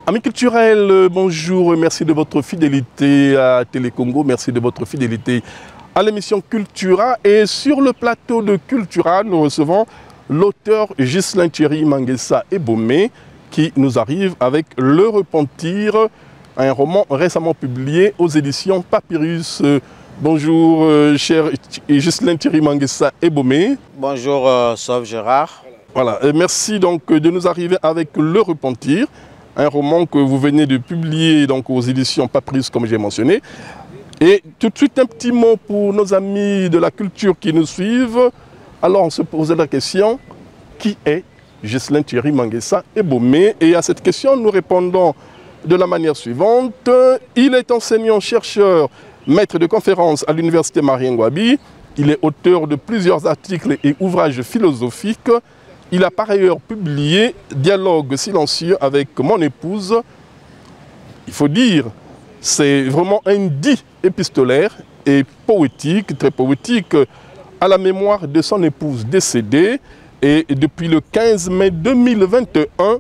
Amis culturels, bonjour, merci de votre fidélité à Télécongo, merci de votre fidélité à l'émission Cultura. Et sur le plateau de Cultura, nous recevons l'auteur Ghislain Thierry Manguessa Ebomé qui nous arrive avec Le Repentir, un roman récemment publié aux éditions Papyrus. Bonjour, cher Ghislain Thierry Manguessa Ebomé. Bonjour, Sauve Gérard. Voilà, merci donc de nous arriver avec Le Repentir, un roman que vous venez de publier donc aux éditions Papyrus, comme j'ai mentionné. Et tout de suite, un petit mot pour nos amis de la culture qui nous suivent. Alors, on se posait la question, qui est Ghislain Thierry Manguessa Ebomé? Et à cette question, nous répondons de la manière suivante. Il est enseignant-chercheur, maître de conférences à l'université Marien-Ngouabi. Il est auteur de plusieurs articles et ouvrages philosophiques. Il a par ailleurs publié Dialogue silencieux avec mon épouse. Il faut dire, c'est vraiment un dit épistolaire et poétique, très poétique, à la mémoire de son épouse décédée. Et depuis le 15 mai 2021,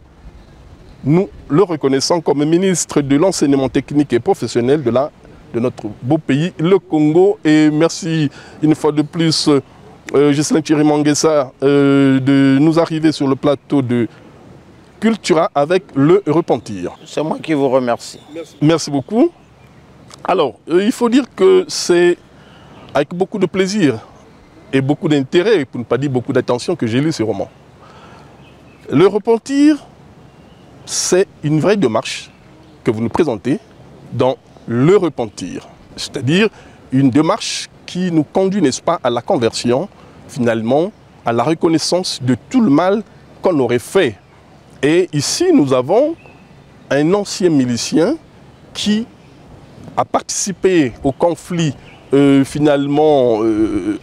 nous le reconnaissons comme ministre de l'enseignement technique et professionnel de notre beau pays, le Congo. Et merci une fois de plus, Ghislain Thierry Manguessa, de nous arriver sur le plateau de Cultura avec Le Repentir. C'est moi qui vous remercie. Merci beaucoup. Alors, il faut dire que c'est avec beaucoup de plaisir et beaucoup d'intérêt, pour ne pas dire beaucoup d'attention, que j'ai lu ce roman. Le Repentir, c'est une vraie démarche que vous nous présentez dans Le Repentir. C'est-à-dire une démarche qui nous conduit, n'est-ce pas, à la conversion, finalement, à la reconnaissance de tout le mal qu'on aurait fait. Et ici, nous avons un ancien milicien qui a participé au conflit finalement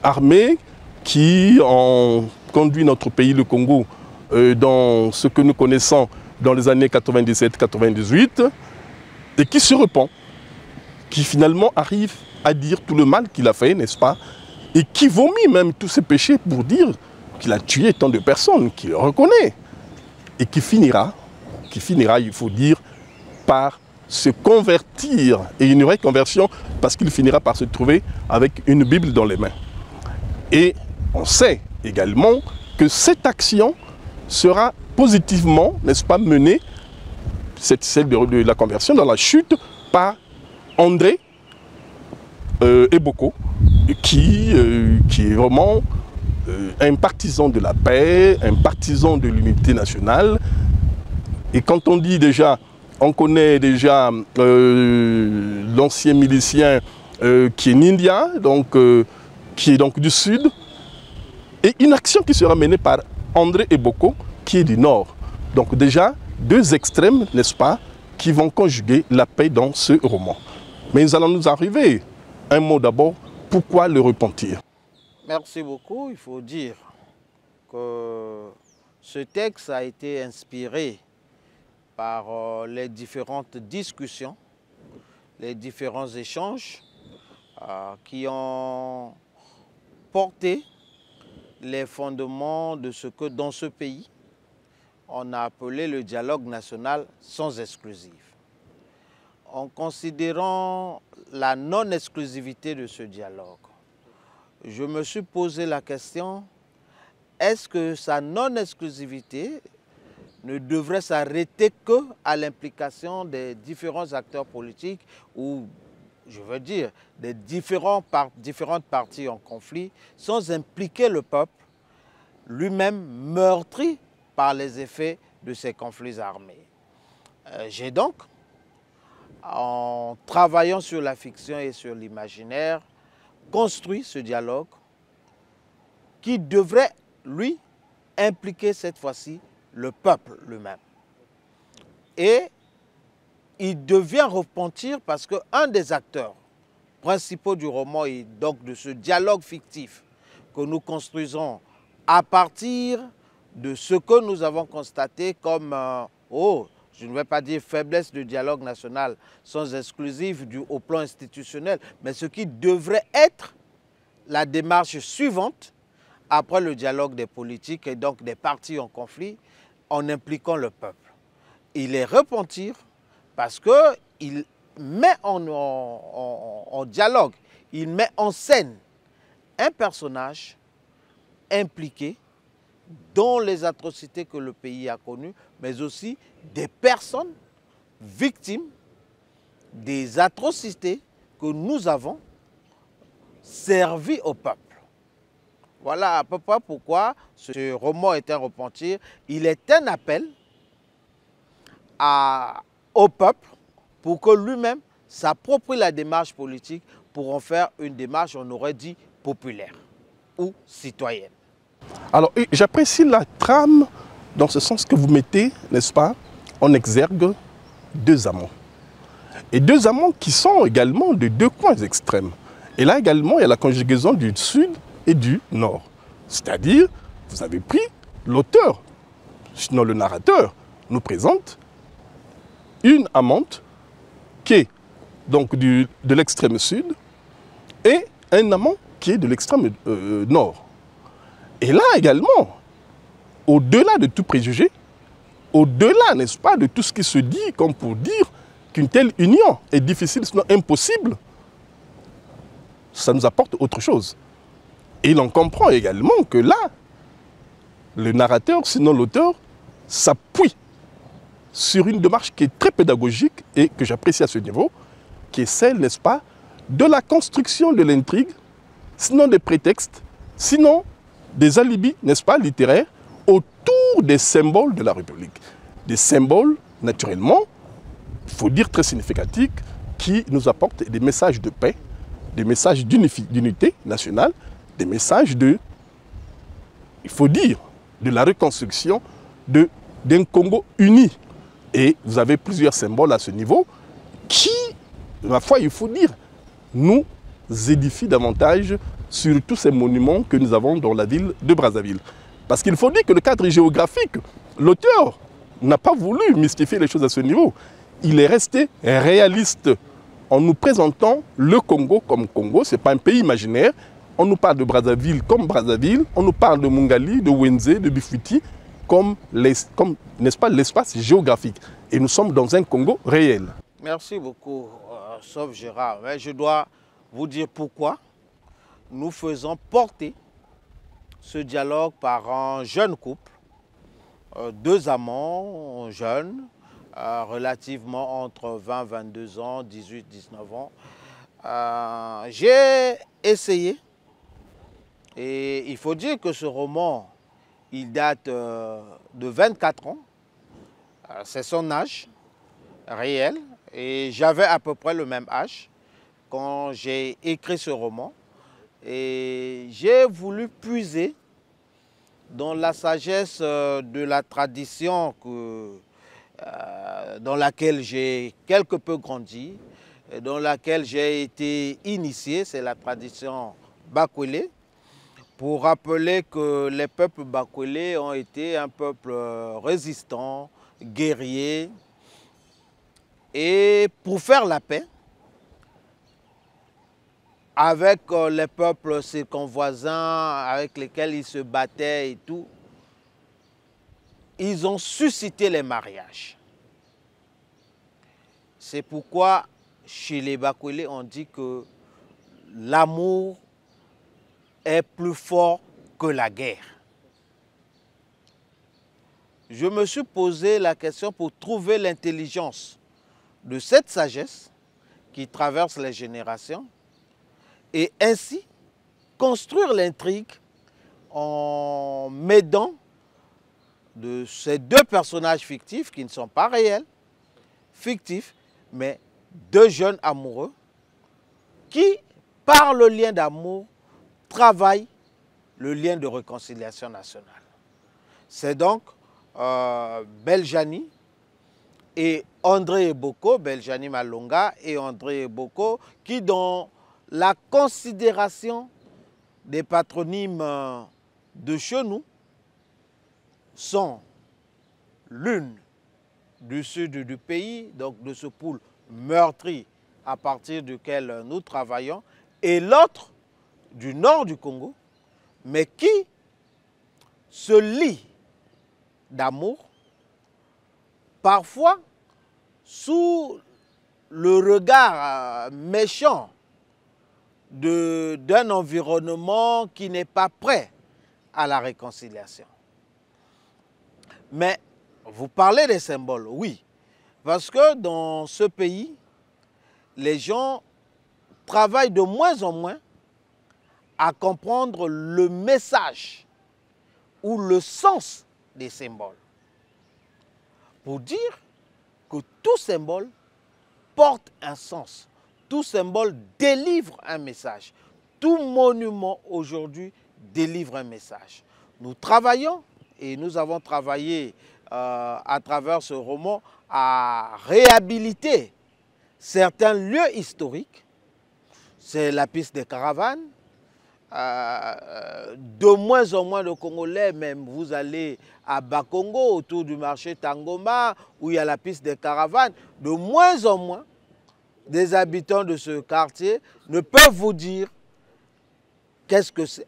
armé qui ont conduit notre pays, le Congo, dans ce que nous connaissons dans les années 97-98 et qui se repent, qui finalement arrive à dire tout le mal qu'il a fait, n'est-ce pas, et qui vomit même tous ses péchés pour dire qu'il a tué tant de personnes, qu'il le reconnaît, et qui finira, il faut dire, par se convertir, et une vraie conversion, parce qu'il finira par se trouver avec une Bible dans les mains. Et on sait également que cette action sera positivement, n'est-ce pas, menée, celle de la conversion, dans la chute, par André Eboko, qui est vraiment un partisan de la paix, un partisan de l'unité nationale. Et quand on dit déjà, on connaît déjà l'ancien milicien qui est Nindia, donc, qui est donc du sud, et une action qui sera menée par André Eboko, qui est du nord. Donc déjà, deux extrêmes, n'est-ce pas, qui vont conjuguer la paix dans ce roman. Mais nous allons nous arriver. Un mot d'abord, pourquoi Le Repentir? Merci beaucoup. Il faut dire que ce texte a été inspiré par les différentes discussions, les différents échanges qui ont porté les fondements de ce que dans ce pays, on a appelé le dialogue national sans exclusif. En considérant la non-exclusivité de ce dialogue, je me suis posé la question, est-ce que sa non-exclusivité ne devrait s'arrêter qu'à l'implication des différents acteurs politiques ou, je veux dire, des différentes parties en conflit, sans impliquer le peuple, lui-même meurtri par les effets de ces conflits armés. J'ai donc, en travaillant sur la fiction et sur l'imaginaire, construit ce dialogue qui devrait, lui, impliquer cette fois-ci le peuple lui-même. Et il devient Repentir parce qu'un des acteurs principaux du roman et donc de ce dialogue fictif que nous construisons à partir de ce que nous avons constaté comme, je ne vais pas dire faiblesse du dialogue national sans exclusif au plan institutionnel, mais ce qui devrait être la démarche suivante après le dialogue des politiques et donc des partis en conflit en impliquant le peuple. Il est Repentir parce qu'il met en dialogue, il met en scène un personnage impliqué dans les atrocités que le pays a connues, mais aussi des personnes victimes des atrocités que nous avons servies au peuple. Voilà à peu près pourquoi ce roman est un repentir. Il est un appel au peuple pour que lui-même s'approprie la démarche politique pour en faire une démarche, on aurait dit, populaire ou citoyenne. Alors, j'apprécie la trame dans ce sens que vous mettez, n'est-ce pas, en exergue deux amants. Et deux amants qui sont également de deux coins extrêmes. Et là également, il y a la conjugaison du sud et du nord. C'est-à-dire, vous avez pris l'auteur, sinon le narrateur, nous présente une amante qui est donc de l'extrême sud et un amant qui est de l'extrême nord. Et là également, au-delà de tout préjugé, au-delà, n'est-ce pas, de tout ce qui se dit comme pour dire qu'une telle union est difficile, sinon impossible, ça nous apporte autre chose. Et l'on comprend également que là, le narrateur, sinon l'auteur, s'appuie sur une démarche qui est très pédagogique et que j'apprécie à ce niveau, qui est celle, n'est-ce pas, de la construction de l'intrigue, sinon des prétextes, sinon des alibis, n'est-ce pas, littéraires, autour des symboles de la République. Des symboles, naturellement, il faut dire très significatifs, qui nous apportent des messages de paix, des messages d'unité nationale, des messages de, il faut dire, de la reconstruction d'un Congo uni. Et vous avez plusieurs symboles à ce niveau qui, ma foi, il faut dire, nous édifient davantage sur tous ces monuments que nous avons dans la ville de Brazzaville. Parce qu'il faut dire que le cadre géographique, l'auteur n'a pas voulu mystifier les choses à ce niveau. Il est resté réaliste en nous présentant le Congo comme Congo. Ce n'est pas un pays imaginaire. On nous parle de Brazzaville comme Brazzaville. On nous parle de Mungali, de Wenze, de Bifuti comme n'est-ce pas, l'espace géographique. Et nous sommes dans un Congo réel. Merci beaucoup, sauf Gérard. Mais je dois vous dire pourquoi nous faisons porter ce dialogue par un jeune couple, deux amants jeunes, relativement entre 20 22 ans, 18 19 ans. J'ai essayé, et il faut dire que ce roman, il date de 24 ans, c'est son âge réel, et j'avais à peu près le même âge quand j'ai écrit ce roman. Et j'ai voulu puiser dans la sagesse de la tradition dans laquelle j'ai quelque peu grandi, dans laquelle j'ai été initié, c'est la tradition Bakwele, pour rappeler que les peuples Bakwele ont été un peuple résistant, guerrier, et pour faire la paix avec les peuples circonvoisins avec lesquels ils se battaient et tout, ils ont suscité les mariages. C'est pourquoi chez les Bakwele, on dit que l'amour est plus fort que la guerre. Je me suis posé la question pour trouver l'intelligence de cette sagesse qui traverse les générations et ainsi construire l'intrigue en m'aidant de ces deux personnages fictifs qui ne sont pas réels, fictifs, mais deux jeunes amoureux qui, par le lien d'amour, travaillent le lien de réconciliation nationale. C'est donc Beljani et André Eboko, Beljani Malonga et André Eboko, qui dans la considération des patronymes de chez nous sont l'une du sud du pays, donc de ce pôle meurtri à partir duquel nous travaillons, et l'autre du nord du Congo, mais qui se lie d'amour, parfois sous le regard méchant d'un environnement qui n'est pas prêt à la réconciliation. Mais vous parlez des symboles, oui, parce que dans ce pays, les gens travaillent de moins en moins à comprendre le message ou le sens des symboles. Pour dire que tout symbole porte un sens, tout symbole délivre un message, tout monument aujourd'hui délivre un message. Nous travaillons et nous avons travaillé à travers ce roman à réhabiliter certains lieux historiques. C'est la piste des caravanes. De moins en moins de Congolais, même vous allez à Bakongo, autour du marché Tangoma, où il y a la piste des caravanes, de moins en moins des habitants de ce quartier ne peuvent vous dire qu'est-ce que c'est.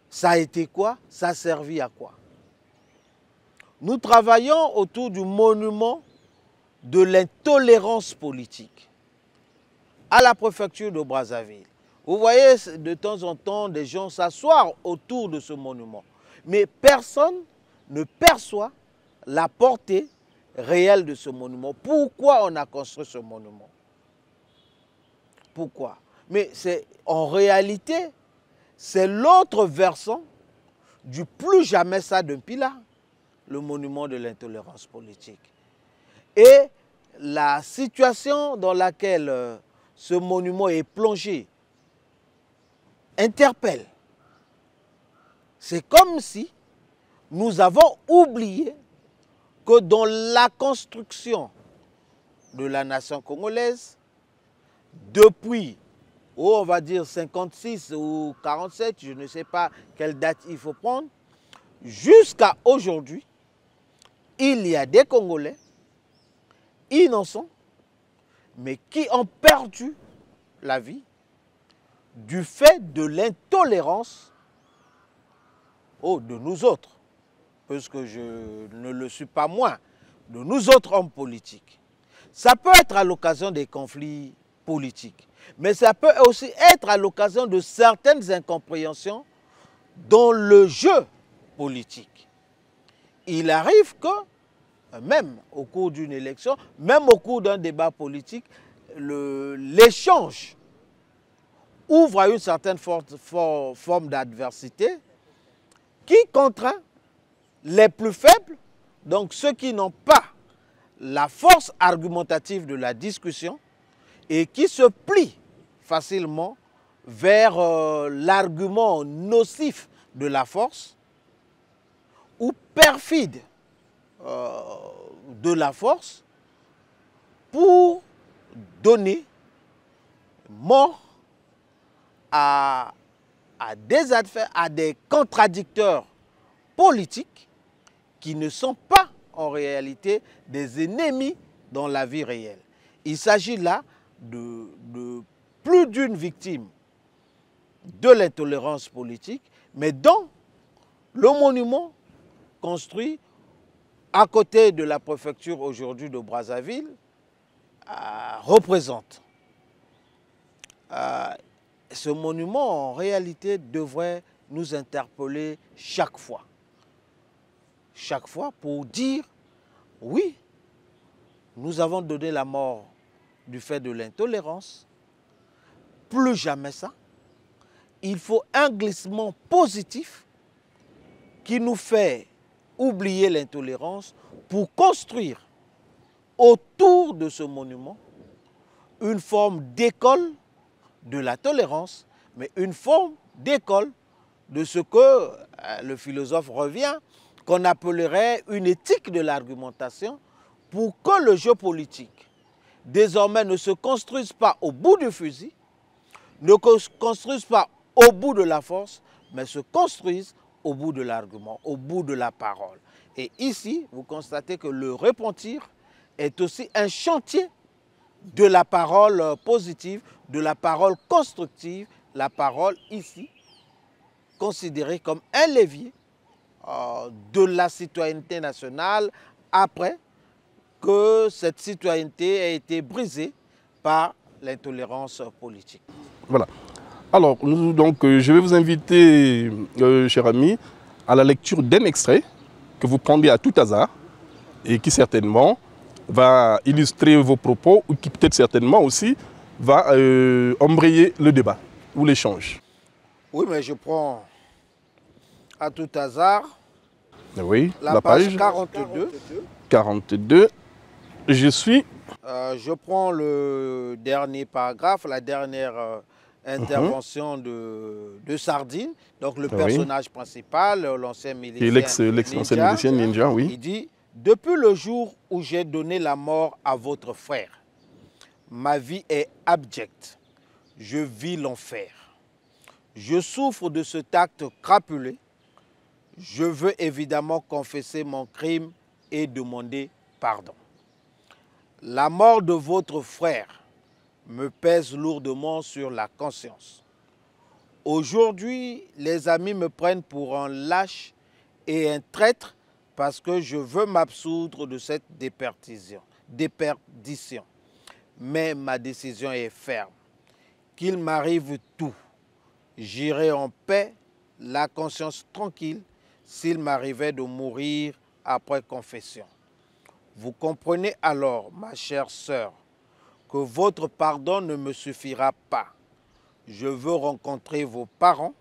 Ça a été quoi? Ça a servi à quoi? Nous travaillons autour du monument de l'intolérance politique à la préfecture de Brazzaville. Vous voyez de temps en temps des gens s'asseoir autour de ce monument. Mais personne ne perçoit la portée réelle de ce monument. Pourquoi on a construit ce monument? Pourquoi? Mais en réalité, c'est l'autre versant du plus jamais ça d'un pilat, le monument de l'intolérance politique. Et la situation dans laquelle ce monument est plongé interpelle. C'est comme si nous avons oublié que dans la construction de la nation congolaise, depuis, on va dire 56 ou 47, je ne sais pas quelle date il faut prendre, jusqu'à aujourd'hui, il y a des Congolais innocents, mais qui ont perdu la vie du fait de l'intolérance de nous autres, puisque je ne le suis pas moins, de nous autres hommes politiques. Ça peut être à l'occasion des conflits politiques, mais ça peut aussi être à l'occasion de certaines incompréhensions dans le jeu politique. Il arrive que, même au cours d'une élection, même au cours d'un débat politique, l'échange ouvre à une certaine forme d'adversité qui contraint les plus faibles, donc ceux qui n'ont pas la force argumentative de la discussion et qui se plient facilement vers l'argument nocif de la force ou perfide de la force pour donner mort à des contradicteurs politiques qui ne sont pas en réalité des ennemis dans la vie réelle. Il s'agit là de plus d'une victime de l'intolérance politique, mais dont le monument construit à côté de la préfecture aujourd'hui de Brazzaville représente. Ce monument, en réalité, devrait nous interpeller chaque fois. Chaque fois pour dire, oui, nous avons donné la mort du fait de l'intolérance. Plus jamais ça. Il faut un glissement positif qui nous fait oublier l'intolérance pour construire autour de ce monument une forme d'école de la tolérance, mais une forme d'école de ce que le philosophe revient, qu'on appellerait une éthique de l'argumentation, pour que le jeu politique désormais ne se construise pas au bout du fusil, ne se construise pas au bout de la force, mais se construise au bout de l'argument, au bout de la parole. Et ici, vous constatez que le repentir est aussi un chantier de la parole positive, de la parole constructive, la parole ici considérée comme un levier de la citoyenneté nationale après que cette citoyenneté a été brisée par l'intolérance politique. Voilà. Alors, je vais vous inviter, cher ami, à la lecture d'un extrait que vous prendrez à tout hasard et qui certainement va illustrer vos propos ou qui peut-être certainement aussi va embrayer le débat ou l'échange. Oui, mais je prends à tout hasard Oui, la page 42. 42. Je suis... Je prends le dernier paragraphe, la dernière intervention de Sardine, donc le personnage principal, l'ancien milicien Ninja, oui. Il dit « Depuis le jour où j'ai donné la mort à votre frère, ma vie est abjecte. Je vis l'enfer. Je souffre de cet acte crapulé. Je veux évidemment confesser mon crime et demander pardon. La mort de votre frère me pèse lourdement sur la conscience. Aujourd'hui, les amis me prennent pour un lâche et un traître parce que je veux m'absoudre de cette déperdition. Mais ma décision est ferme. Qu'il m'arrive tout, j'irai en paix, la conscience tranquille, s'il m'arrivait de mourir après confession. Vous comprenez alors, ma chère sœur, que votre pardon ne me suffira pas. Je veux rencontrer vos parents,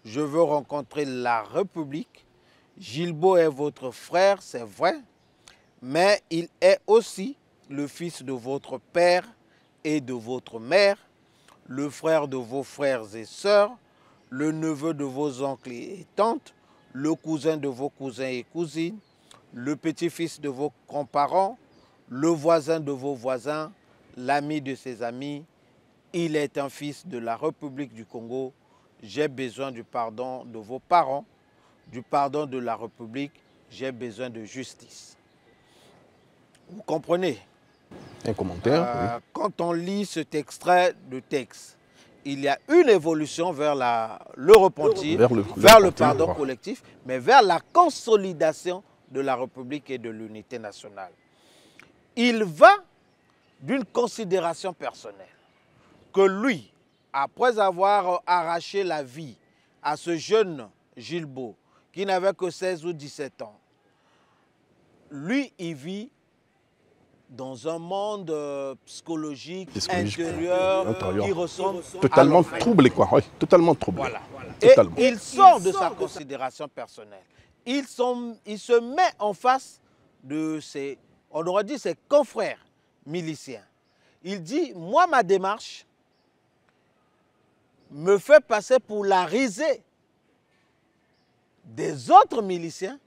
je veux rencontrer la République. Gilbo est votre frère, c'est vrai, mais il est aussi le fils de votre père et de votre mère, le frère de vos frères et sœurs, le neveu de vos oncles et tantes, le cousin de vos cousins et cousines, le petit-fils de vos grands-parents, le voisin de vos voisins, l'ami de ses amis. Il est un fils de la République du Congo. J'ai besoin du pardon de vos parents, du pardon de la République. J'ai besoin de justice. Vous comprenez? Un commentaire. Oui. Quand on lit cet extrait de texte, il y a une évolution vers le repentir, vers le pardon collectif, mais vers la consolidation de la République et de l'unité nationale. Il va d'une considération personnelle que lui, après avoir arraché la vie à ce jeune Gilbo qui n'avait que 16 ou 17 ans, lui, il vit dans un monde psychologique intérieur qui ressemble totalement troublé, quoi. Oui, totalement troublé. Voilà. Totalement. Et il sort de sa considération personnelle. Il se met en face de ses, on aurait dit ses confrères miliciens. Il dit, moi, ma démarche me fait passer pour la risée des autres miliciens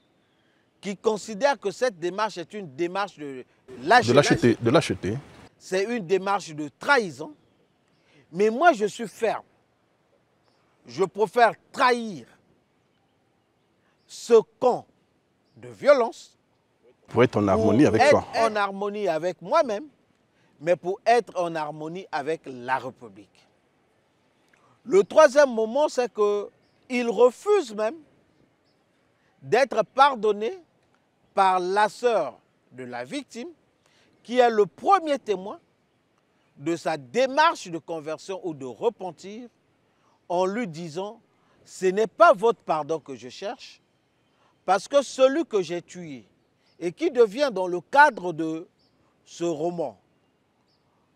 qui considèrent que cette démarche est une démarche de lâcheté. De lâcheté. C'est une démarche de trahison. Mais moi, je suis ferme. Je préfère trahir ce camp de violence pour être en harmonie avec soi. En harmonie avec moi-même, mais pour être en harmonie avec la République. Le troisième moment, c'est qu'il refuse même d'être pardonné par la sœur de la victime, qui est le premier témoin de sa démarche de conversion ou de repentir, en lui disant « Ce n'est pas votre pardon que je cherche, parce que celui que j'ai tué et qui devient dans le cadre de ce roman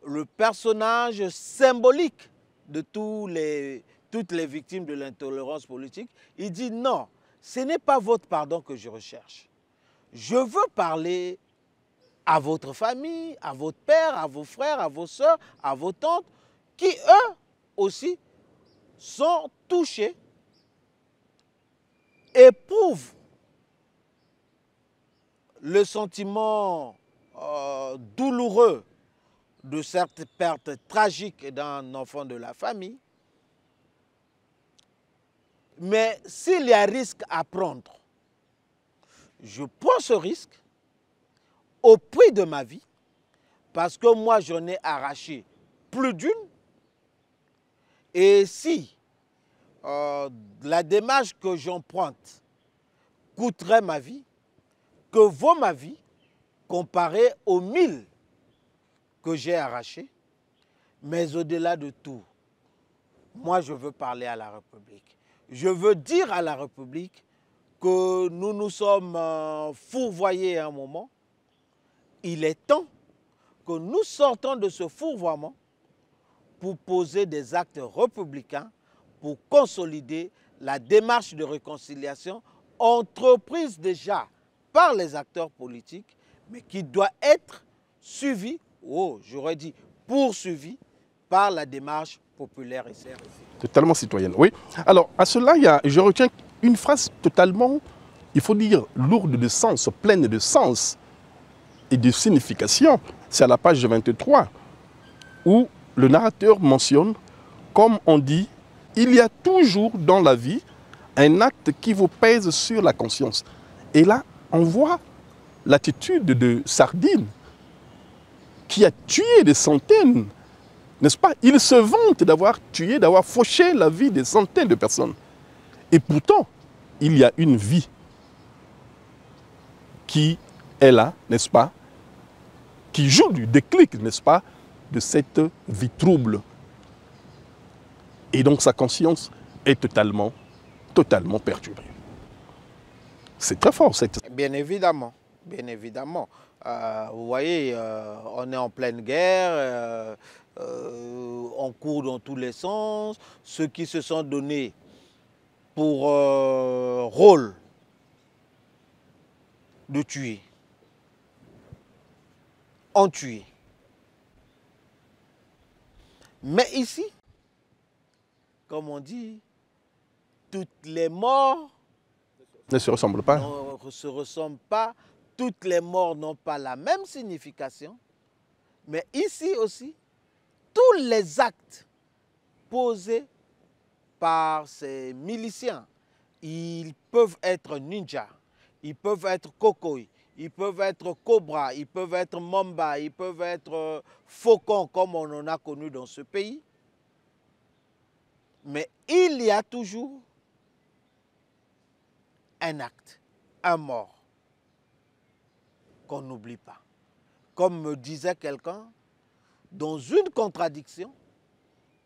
le personnage symbolique de toutes les victimes de l'intolérance politique, il dit non, ce n'est pas votre pardon que je recherche. Je veux parler à votre famille, à votre père, à vos frères, à vos soeurs, à vos tantes, qui eux aussi sont touchés, éprouvent le sentiment douloureux de cette perte tragique d'un enfant de la famille. Mais s'il y a risque à prendre, je prends ce risque au prix de ma vie, parce que moi j'en ai arraché plus d'une. Et si la démarche que j'emprunte coûterait ma vie, que vaut ma vie, comparé aux 1000 que j'ai arrachés. Mais au-delà de tout, moi je veux parler à la République. Je veux dire à la République que nous nous sommes fourvoyés à un moment. Il est temps que nous sortons de ce fourvoiement pour poser des actes républicains, pour consolider la démarche de réconciliation entreprise déjà par les acteurs politiques, mais qui doit être suivie, j'aurais dit poursuivie, par la démarche populaire et CRC. Totalement citoyenne, oui. Alors, à cela, je retiens une phrase totalement, il faut dire, lourde de sens, pleine de sens et de signification. C'est à la page 23, où le narrateur mentionne, comme on dit, il y a toujours dans la vie un acte qui vous pèse sur la conscience. Et là, on voit l'attitude de Sardine, qui a tué des centaines, n'est-ce pas? Il se vante d'avoir tué, d'avoir fauché la vie des centaines de personnes. Et pourtant, il y a une vie qui est là, n'est-ce pas? Qui joue du déclic, n'est-ce pas, de cette vie trouble. Et donc sa conscience est totalement perturbée. C'est très fort, cette... Bien évidemment, bien évidemment. Vous voyez, on est en pleine guerre, on court dans tous les sens. Ceux qui se sont donnés pour rôle de tuer, ont tué. Mais ici, comme on dit, toutes les morts ne se ressemblent pas. Ne se ressemblent pas. Toutes les morts n'ont pas la même signification. Mais ici aussi, tous les actes posés par ces miliciens, ils peuvent être ninjas, ils peuvent être cocoy, ils peuvent être cobra, ils peuvent être mamba, ils peuvent être faucons comme on en a connu dans ce pays. Mais il y a toujours un acte, un mort, qu'on n'oublie pas. Comme me disait quelqu'un, dans une contradiction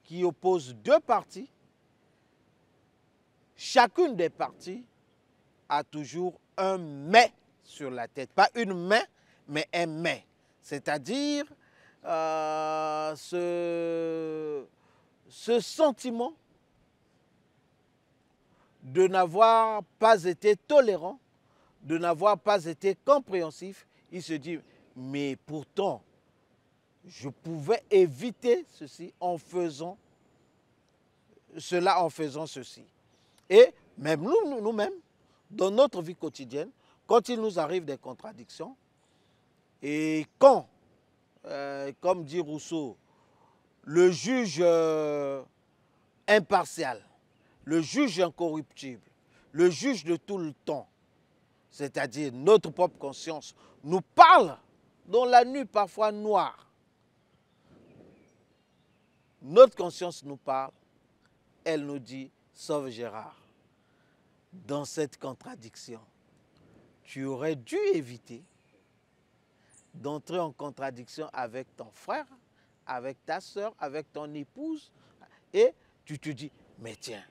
qui oppose deux parties, chacune des parties a toujours un mais sur la tête. Pas une main, mais un mais. C'est-à-dire ce sentiment de n'avoir pas été tolérant, de n'avoir pas été compréhensif. Il se dit, mais pourtant, je pouvais éviter ceci en faisant cela, en faisant ceci. Et même nous-mêmes, dans notre vie quotidienne, quand il nous arrive des contradictions, et quand, comme dit Rousseau, le juge impartial, le juge incorruptible, le juge de tout le temps, c'est-à-dire notre propre conscience, nous parle dans la nuit parfois noire. Notre conscience nous parle, elle nous dit, sauve Gérard, dans cette contradiction, tu aurais dû éviter d'entrer en contradiction avec ton frère, avec ta soeur, avec ton épouse, et tu te dis, mais tiens.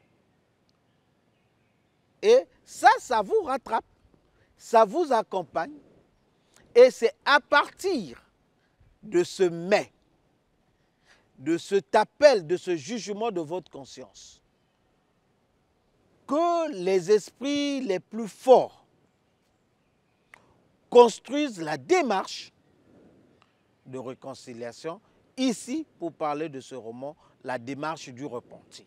Et ça vous rattrape, ça vous accompagne, et c'est à partir de ce mais, de cet appel, de ce jugement de votre conscience, que les esprits les plus forts construisent la démarche de réconciliation. Ici, pour parler de ce roman, la démarche du repentir.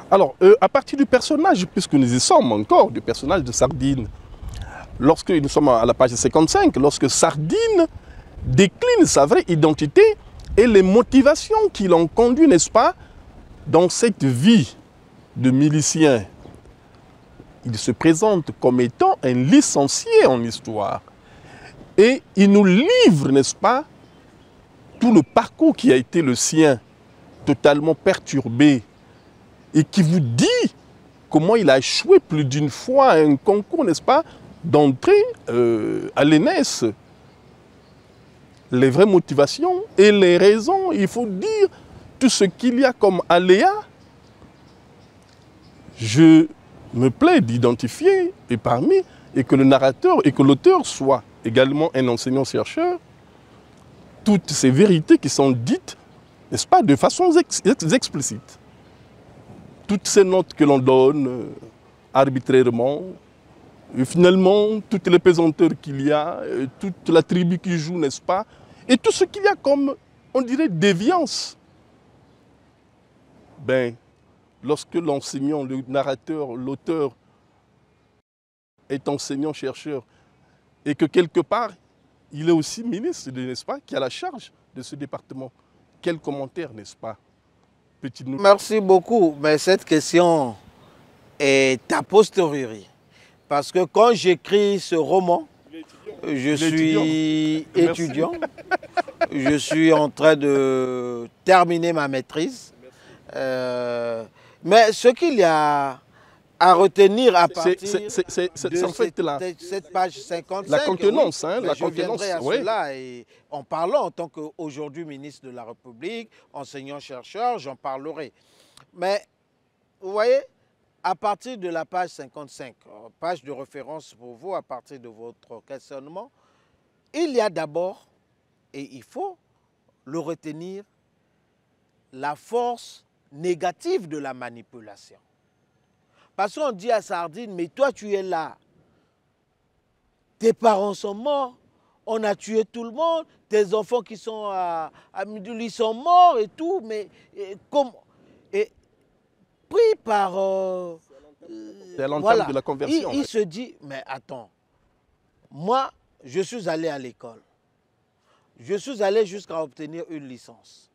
Alors, à partir du personnage, puisque nous y sommes encore, du personnage de Sardine, lorsque nous sommes à la page 55, lorsque Sardine décline sa vraie identité et les motivations qui l'ont conduit, n'est-ce pas, dans cette vie de milicien, il se présente comme étant un licencié en histoire. Et il nous livre, n'est-ce pas, tout le parcours qui a été le sien, totalement perturbé, et qui vous dit comment il a échoué plus d'une fois à un concours, n'est-ce pas, d'entrer à l'ENS les vraies motivations et les raisons. Il faut dire tout ce qu'il y a comme aléa. Je me plais d'identifier et parmi, et que le narrateur et que l'auteur soit également un enseignant-chercheur, toutes ces vérités qui sont dites, n'est-ce pas, de façon explicite. Toutes ces notes que l'on donne arbitrairement, et finalement, toutes les pesanteurs qu'il y a, toute la tribu qui joue, n'est-ce pas, et tout ce qu'il y a comme, on dirait, déviance. Ben, lorsque l'enseignant, le narrateur, l'auteur est enseignant-chercheur et que quelque part, il est aussi ministre, n'est-ce pas, qui a la charge de ce département. Quel commentaire, n'est-ce pas? Merci beaucoup, mais cette question est a posteriori. Parce que quand j'écris ce roman, je suis étudiant, je suis en train de terminer ma maîtrise. Mais ce qu'il y a à retenir à partir de cette page 55, la contenance, oui, hein, la je contenance, viendrai à oui. cela et en parlant en tant qu'aujourd'hui ministre de la République, enseignant-chercheur, j'en parlerai. Mais vous voyez, à partir de la page 55, page de référence pour vous à partir de votre questionnement, il y a d'abord, et il faut le retenir, la force négative de la manipulation. Parce qu'on dit à Sardine, mais toi tu es là, tes parents sont morts, on a tué tout le monde, tes enfants qui sont à Midouli sont morts et tout, mais et pris par... c'est à l'entame voilà, de la conversion. Il se dit, mais attends, moi je suis allé à l'école, je suis allé jusqu'à obtenir une licence.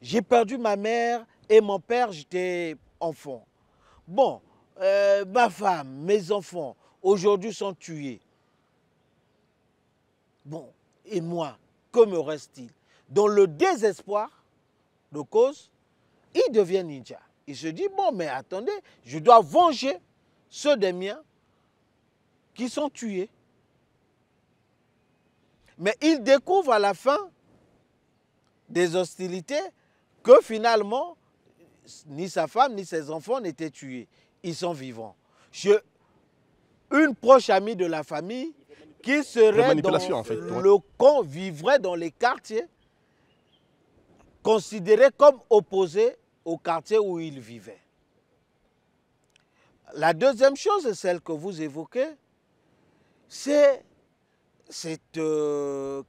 J'ai perdu ma mère et mon père, j'étais enfant. Bon, ma femme, mes enfants, aujourd'hui sont tués. Bon, et moi, que me reste-t-il? Dans le désespoir de cause, il devient ninja. Il se dit, bon, mais attendez, je dois venger ceux des miens qui sont tués. Mais il découvre à la fin des hostilités que finalement, ni sa femme, ni ses enfants n'étaient tués. Ils sont vivants. Une proche amie de la famille qui serait dans en fait, le camp, vivrait dans les quartiers considérés comme opposés au quartier où il vivait. La deuxième chose, celle que vous évoquez, c'est cette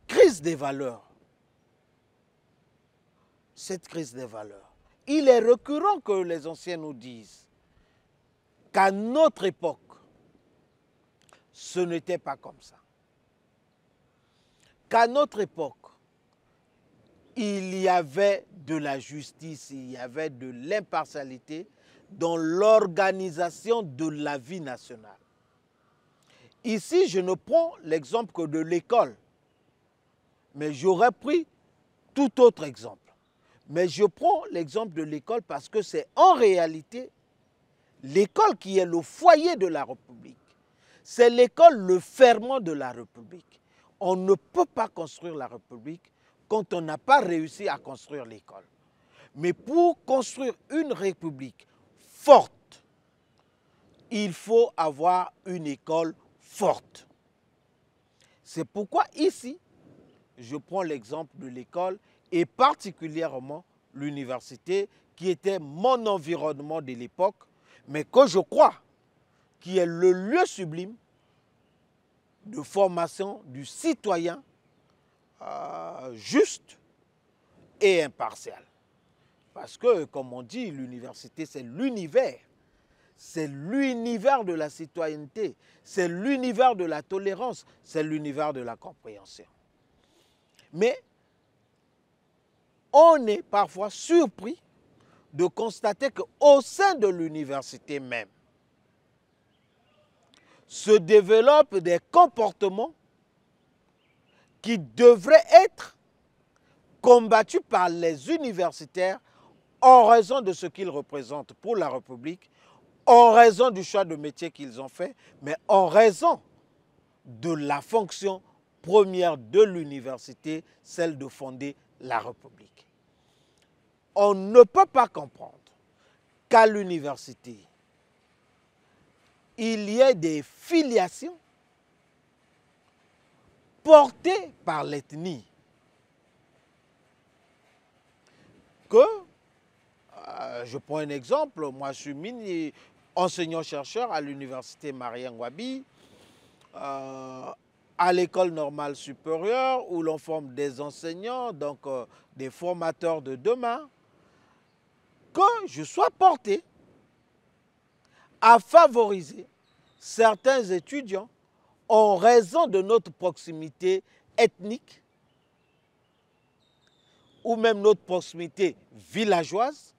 crise des valeurs. Cette crise des valeurs. Il est récurrent que les anciens nous disent qu'à notre époque, ce n'était pas comme ça. Qu'à notre époque, il y avait de la justice, il y avait de l'impartialité dans l'organisation de la vie nationale. Ici, je ne prends l'exemple que de l'école, mais j'aurais pris tout autre exemple. Mais je prends l'exemple de l'école parce que c'est en réalité l'école qui est le foyer de la République. C'est l'école le ferment de la République. On ne peut pas construire la République quand on n'a pas réussi à construire l'école. Mais pour construire une République forte, il faut avoir une école forte. C'est pourquoi ici, je prends l'exemple de l'école et particulièrement l'université qui était mon environnement de l'époque, mais que je crois qui est le lieu sublime de formation du citoyen juste et impartial. Parce que, comme on dit, l'université, c'est l'univers. C'est l'univers de la citoyenneté, c'est l'univers de la tolérance, c'est l'univers de la compréhension. Mais on est parfois surpris de constater qu'au sein de l'université même, se développent des comportements qui devraient être combattus par les universitaires en raison de ce qu'ils représentent pour la République, en raison du choix de métier qu'ils ont fait, mais en raison de la fonction première de l'université, celle de fonder la République. On ne peut pas comprendre qu'à l'université, il y ait des filiations portées par l'ethnie. Je prends un exemple, moi je suis enseignant-chercheur à l'université Marie-Ngouabi, à l'école normale supérieure où l'on forme des enseignants, donc des formateurs de demain, que je sois porté à favoriser certains étudiants en raison de notre proximité ethnique ou même notre proximité villageoise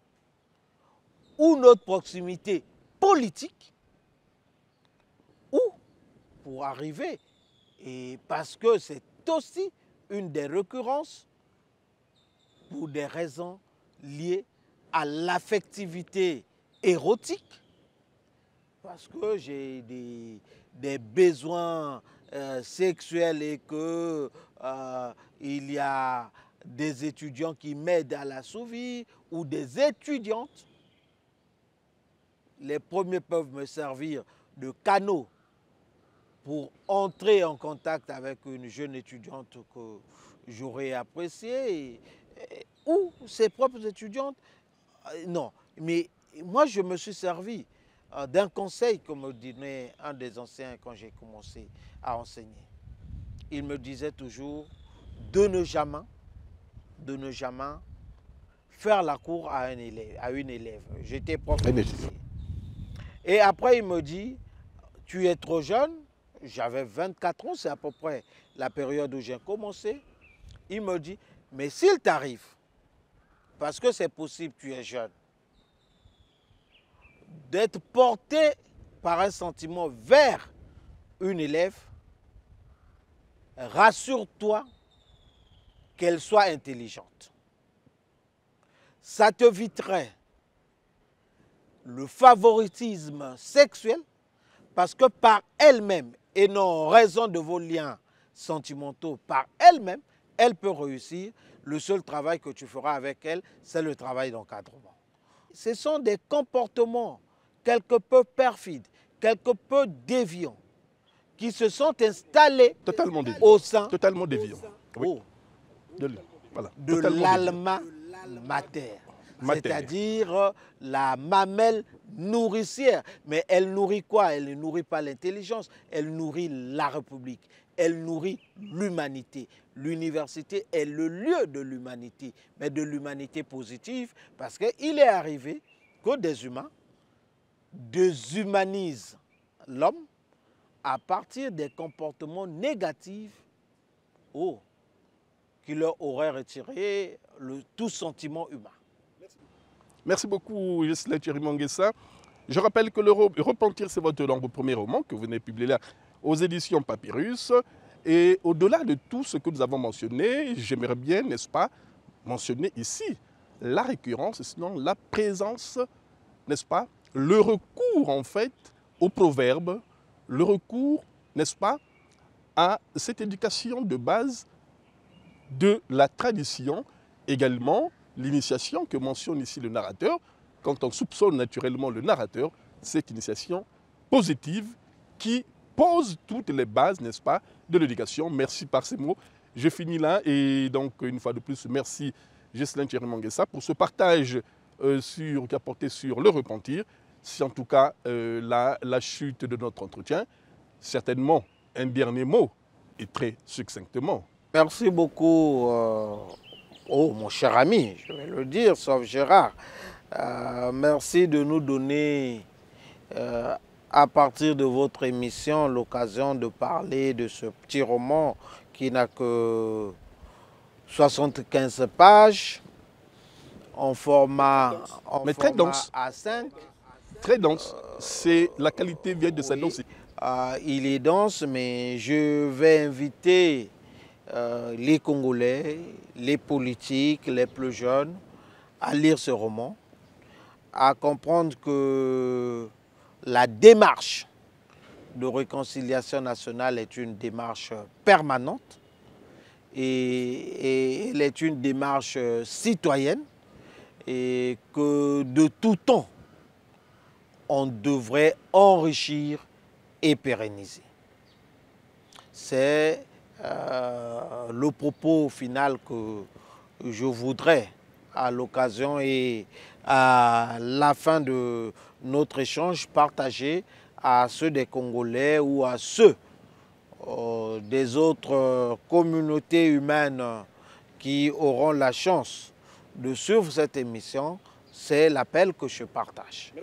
ou notre proximité politique, ou pour arriver, et parce que c'est aussi une des récurrences pour des raisons liées à l'affectivité érotique, parce que j'ai des besoins sexuels et que il y a des étudiants qui m'aident à l'assouvir ou des étudiantes. Les premiers peuvent me servir de canaux pour entrer en contact avec une jeune étudiante que j'aurais appréciée, ou ses propres étudiantes. Non, mais moi je me suis servi d'un conseil que me donnait un des anciens quand j'ai commencé à enseigner. Il me disait toujours de ne jamais faire la cour à une élève. J'étais prof de lycée. Et après il me dit, tu es trop jeune. J'avais 24 ans, c'est à peu près la période où j'ai commencé. Il me dit, mais s'il t'arrive, parce que c'est possible, tu es jeune, d'être porté par un sentiment vers une élève, rassure-toi qu'elle soit intelligente. Ça t'éviterait le favoritisme sexuel parce que par elle-même, et non en raison de vos liens sentimentaux, par elle-même, elle peut réussir. Le seul travail que tu feras avec elle, c'est le travail d'encadrement. Ce sont des comportements quelque peu perfides, quelque peu déviants, qui se sont installés au sein de l'alma mater, c'est-à-dire la mamelle nourricière. Mais elle nourrit quoi? Elle ne nourrit pas l'intelligence, elle nourrit la République, elle nourrit l'humanité. L'université est le lieu de l'humanité, mais de l'humanité positive, parce qu'il est arrivé que des humains déshumanisent l'homme à partir des comportements négatifs qui leur auraient retiré tout sentiment humain. Merci beaucoup, Ghislain Thierry-Manguessa. Je rappelle que le Repentir, c'est votre premier roman que vous venez publier là aux éditions Papyrus. Et au-delà de tout ce que nous avons mentionné, j'aimerais bien, n'est-ce pas, mentionner ici la récurrence, sinon la présence, n'est-ce pas, le recours en fait au proverbe, le recours, n'est-ce pas, à cette éducation de base de la tradition, également l'initiation que mentionne ici le narrateur. Quand on soupçonne naturellement le narrateur, cette initiation positive qui pose toutes les bases, n'est-ce pas, de l'éducation. Merci par ces mots. Je finis là et donc une fois de plus, merci Ghislain Thierry-Manguessa pour ce partage qui a porté sur le repentir. C'est en tout cas la chute de notre entretien. Certainement un dernier mot et très succinctement. Merci beaucoup, mon cher ami, je vais le dire, sauf Gérard. Merci de nous donner, à partir de votre émission, l'occasion de parler de ce petit roman qui n'a que 75 pages, en format très dense. A5. Très dense. La qualité vient de sa densité. Il est dense, mais je vais inviter les Congolais, les politiques, les plus jeunes, à lire ce roman, à comprendre que la démarche de réconciliation nationale est une démarche permanente et elle est une démarche citoyenne et que de tout temps, on devrait enrichir et pérenniser. C'est le propos final que je voudrais, à l'occasion et à la fin de notre échange, partager à ceux des Congolais ou à ceux des autres communautés humaines qui auront la chance de suivre cette émission. C'est l'appel que je partage.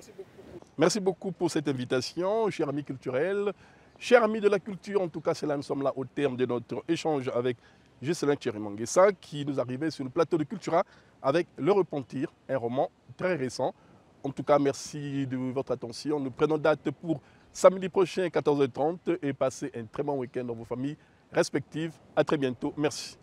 Merci beaucoup pour cette invitation, chers amis culturels, chers amis de la culture. En tout cas, c'est là, nous sommes là au terme de notre échange avec Jocelyn Tshirima-Nguessa qui nous arrivait sur le plateau de Cultura avec Le Repentir, un roman très récent. En tout cas, merci de votre attention. Nous prenons date pour samedi prochain, 14h30, et passez un très bon week-end dans vos familles respectives. À très bientôt. Merci.